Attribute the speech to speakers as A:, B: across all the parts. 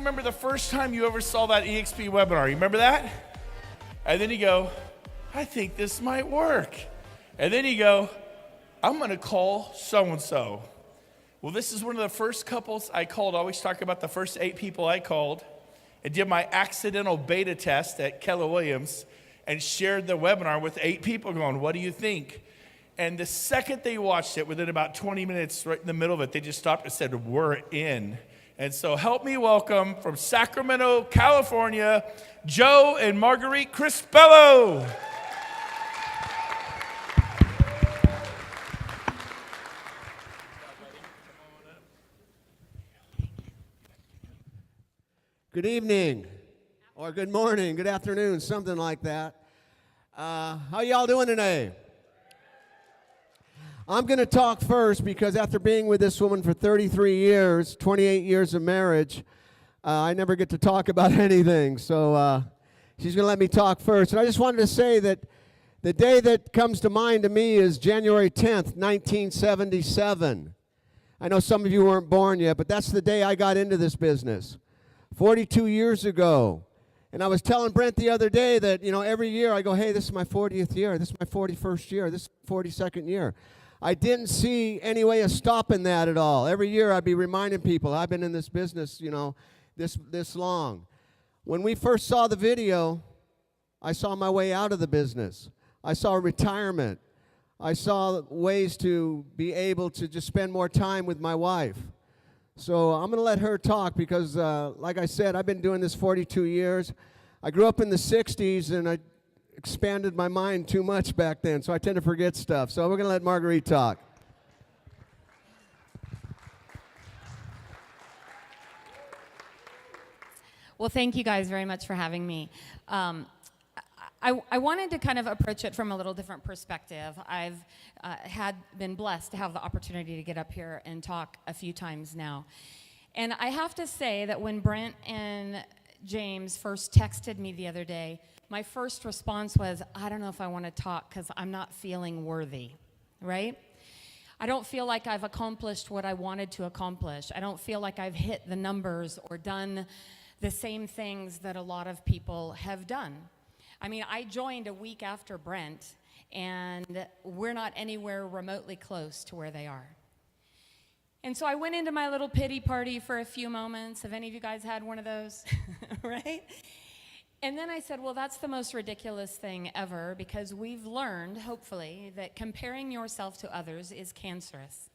A: remember the first time you ever saw that EXP webinar? You remember that? And then you go, I think this might work. And then you go, I'm going to call so-and-so. Well, this is one of the first couples I called. I always talk about the first 8 people I called and did my accidental beta test at Keller Williams and shared the webinar with 8 people going, what do you think? And the second they watched it, within about 20 minutes, right in the middle of it, they just stopped and said, we're in. And so help me welcome from Sacramento, California, Joe and Marguerite Crespillo.
B: Good evening, or good morning, good afternoon, something like that. How y'all doing today? I'm going to talk first because after being with this woman for 33 years, 28 years of marriage, I never get to talk about anything. So she's going to let me talk first. And I just wanted to say that the day that comes to mind to me is January 10th, 1977. I know some of you weren't born yet, but that's the day I got into this business, 42 years ago. And I was telling Brent the other day that, every year I go, hey, this is my 40th year, this is my 41st year, this is my 42nd year. I didn't see any way of stopping that at all. Every year I'd be reminding people, I've been in this business, this long. When we first saw the video, I saw my way out of the business. I saw retirement. I saw ways to be able to just spend more time with my wife. So I'm going to let her talk because, like I said, I've been doing this 42 years. I grew up in the 60s, and I expanded my mind too much back then, so I tend to forget stuff. So we're going to let Marguerite talk.
C: Well, thank you guys very much for having me. I wanted to kind of approach it from a little different perspective. I've been blessed to have the opportunity to get up here and talk a few times now. And I have to say that when Brent and James first texted me the other day, my first response was, I don't know if I want to talk because I'm not feeling worthy, right? I don't feel like I've accomplished what I wanted to accomplish. I don't feel like I've hit the numbers or done the same things that a lot of people have done. I mean, I joined a week after Brent, and we're not anywhere remotely close to where they are. And so I went into my little pity party for a few moments. Have any of you guys had one of those? Right? And then I said, well, that's the most ridiculous thing ever, because we've learned, hopefully, that comparing yourself to others is cancerous.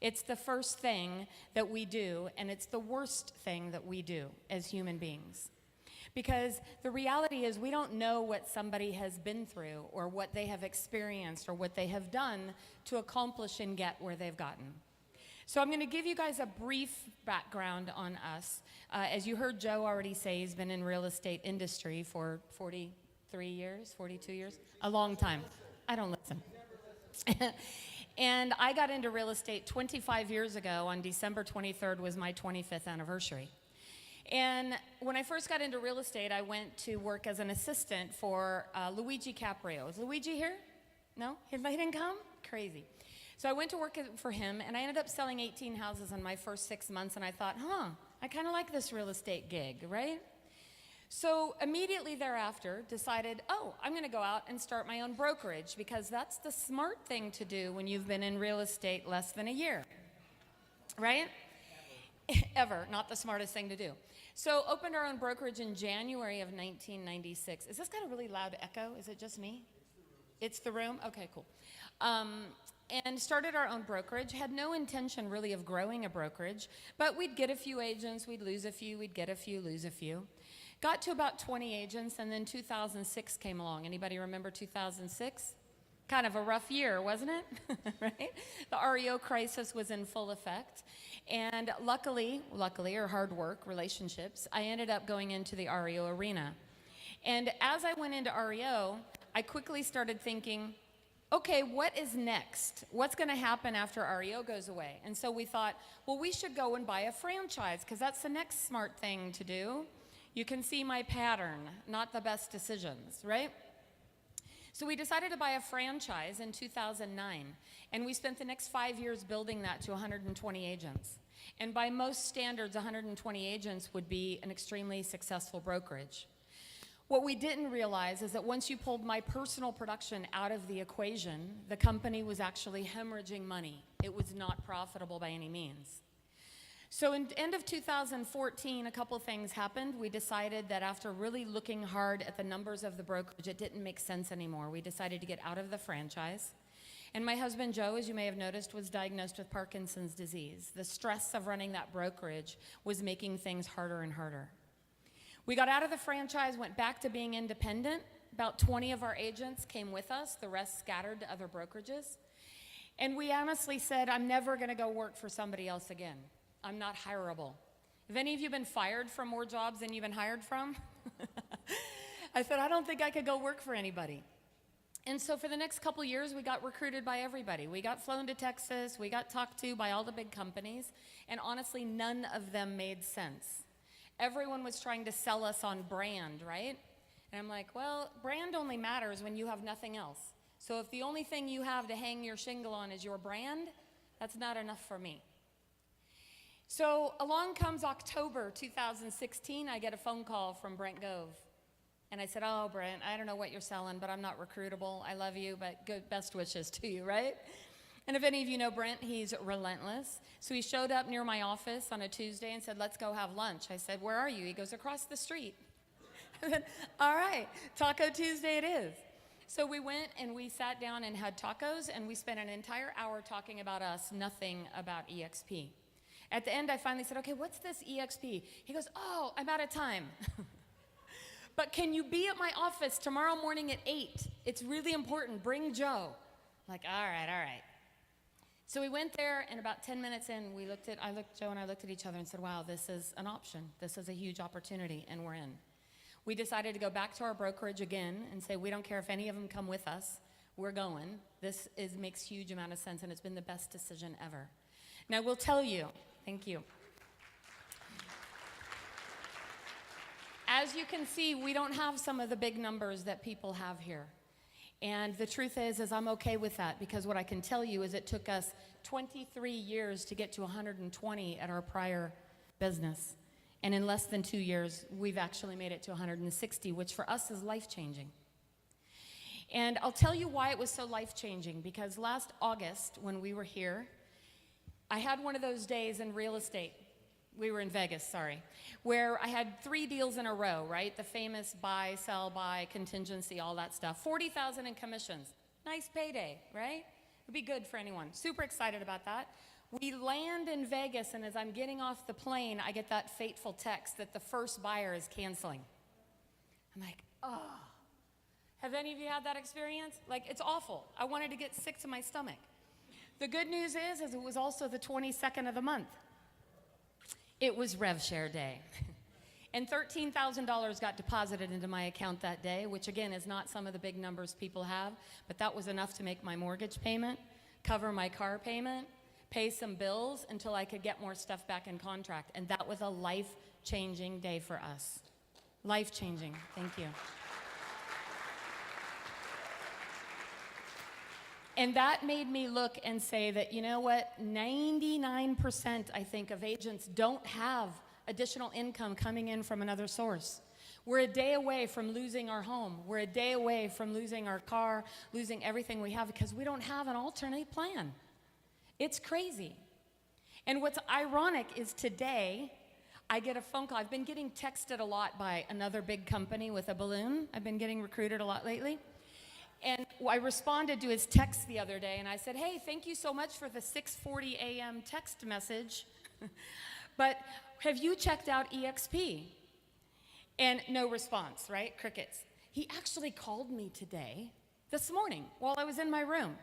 C: It's the first thing that we do, and it's the worst thing that we do as human beings. Because the reality is we don't know what somebody has been through or what they have experienced or what they have done to accomplish and get where they've gotten. So I'm going to give you guys a brief background on us. As you heard Joe already say, he's been in real estate industry for 43 years, 42 years, a long time. I don't listen. And I got into real estate 25 years ago. On December 23rd was my 25th anniversary. And when I first got into real estate, I went to work as an assistant for Luigi Caprio. Is Luigi here? No? He didn't come? Crazy. So I went to work for him, and I ended up selling 18 houses in my first 6 months, and I thought, I kind of like this real estate gig, right? So immediately thereafter, decided, I'm going to go out and start my own brokerage, because that's the smart thing to do when you've been in real estate less than a year, right? Ever, not the smartest thing to do. So opened our own brokerage in January of 1996. Is this got a really loud echo? Is it just me? It's the room? Okay, cool. And started our own brokerage. Had no intention really of growing a brokerage, but we'd get a few agents, we'd lose a few, we'd get a few, lose a few. Got to about 20 agents, and then 2006 came along. Anybody remember 2006? Kind of a rough year, wasn't it? Right? The REO crisis was in full effect. And luckily, or hard work, relationships, I ended up going into the REO arena. And as I went into REO, I quickly started thinking, okay, what is next? What's going to happen after REO goes away? And so we thought, well, we should go and buy a franchise, because that's the next smart thing to do. You can see my pattern, not the best decisions, right? So we decided to buy a franchise in 2009, and we spent the next 5 years building that to 120 agents. And by most standards, 120 agents would be an extremely successful brokerage. What we didn't realize is that once you pulled my personal production out of the equation, the company was actually hemorrhaging money. It was not profitable by any means. So in end of 2014, a couple things happened. We decided that after really looking hard at the numbers of the brokerage, it didn't make sense anymore. We decided to get out of the franchise. And my husband, Joe, as you may have noticed, was diagnosed with Parkinson's disease. The stress of running that brokerage was making things harder and harder. We got out of the franchise, went back to being independent. About 20 of our agents came with us. The rest scattered to other brokerages. And we honestly said, I'm never going to go work for somebody else again. I'm not hireable. Have any of you been fired from more jobs than you've been hired from? I said, I don't think I could go work for anybody. And so for the next couple years, we got recruited by everybody. We got flown to Texas. We got talked to by all the big companies. And honestly, none of them made sense. Everyone was trying to sell us on brand, right? And I'm like, well, brand only matters when you have nothing else. So if the only thing you have to hang your shingle on is your brand, that's not enough for me. So along comes October 2016, I get a phone call from Brent Gove. And I said, oh, Brent, I don't know what you're selling, but I'm not recruitable. I love you, but good, best wishes to you, right? And if any of you know Brent, he's relentless. So he showed up near my office on a Tuesday and said, let's go have lunch. I said, where are you? He goes, across the street. I said, all right, Taco Tuesday it is. So we went and we sat down and had tacos, and we spent an entire hour talking about us, nothing about EXP. At the end, I finally said, okay, what's this EXP? He goes, oh, I'm out of time. But can you be at my office tomorrow morning at 8? It's really important. Bring Joe. I'm like, all right. So we went there, and about 10 minutes in, Joe and I looked at each other and said, wow, this is an option. This is a huge opportunity, and we're in. We decided to go back to our brokerage again and say, we don't care if any of them come with us. We're going. This makes huge amount of sense, and it's been the best decision ever. Now, I will tell you, thank you. As you can see, we don't have some of the big numbers that people have here. And the truth is I'm okay with that, because what I can tell you is it took us 23 years to get to 120 at our prior business. And in less than 2 years, we've actually made it to 160, which for us is life-changing. And I'll tell you why it was so life-changing, because last August when we were here, I had one of those days in real estate. We were in Vegas, sorry, where I had 3 deals in a row, right? The famous buy, sell, buy, contingency, all that stuff. $40,000 in commissions. Nice payday, right? It'd be good for anyone. Super excited about that. We land in Vegas, and as I'm getting off the plane, I get that fateful text that the first buyer is canceling. I'm like, oh. Have any of you had that experience? Like, it's awful. I wanted to get sick to my stomach. The good news is it was also the 22nd of the month. It was Rev Share Day. And $13,000 got deposited into my account that day, which again is not some of the big numbers people have, but that was enough to make my mortgage payment, cover my car payment, pay some bills until I could get more stuff back in contract. And that was a life-changing day for us. Life-changing. Thank you. And that made me look and say that, you know what, 99% I think of agents don't have additional income coming in from another source. We're a day away from losing our home. We're a day away from losing our car, losing everything we have, because we don't have an alternate plan. It's crazy. And what's ironic is today, I get a phone call. I've been getting texted a lot by another big company with a balloon. I've been getting recruited a lot lately. And I responded to his text the other day, and I said, hey, thank you so much for the 6:40 a.m. text message, but have you checked out EXP? And no response, right? Crickets. He actually called me today, this morning, while I was in my room.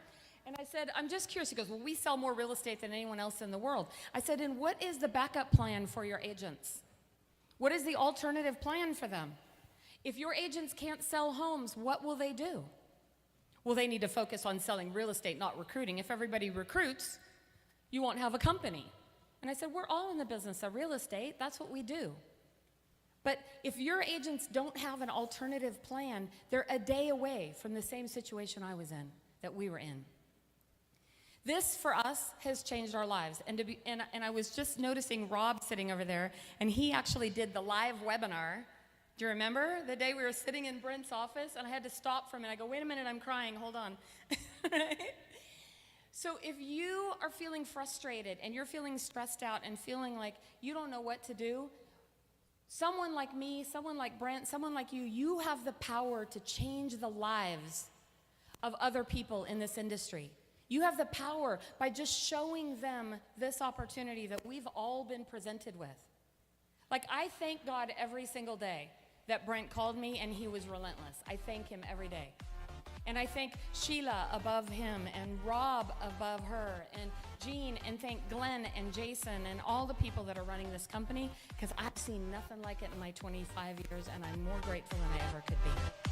C: And I said, I'm just curious. He goes, well, we sell more real estate than anyone else in the world. I said, and what is the backup plan for your agents? What is the alternative plan for them? If your agents can't sell homes, what will they do? Well, they need to focus on selling real estate, not recruiting. If everybody recruits, you won't have a company. And I said, we're all in the business of real estate. That's what we do. But if your agents don't have an alternative plan, they're a day away from the same situation I was in, that we were in. This for us has changed our lives. And I was just noticing Rob sitting over there, and he actually did the live webinar. Do you remember the day we were sitting in Brent's office? And I had to stop for a minute. I go, wait a minute, I'm crying, hold on. So if you are feeling frustrated and you're feeling stressed out and feeling like you don't know what to do, someone like me, someone like Brent, someone like you have the power to change the lives of other people in this industry. You have the power by just showing them this opportunity that we've all been presented with. Like, I thank God every single day that Brent called me and he was relentless. I thank him every day. And I thank Sheila above him and Rob above her and Jean, and thank Glenn and Jason and all the people that are running this company, because I've seen nothing like it in my 25 years, and I'm more grateful than I ever could be.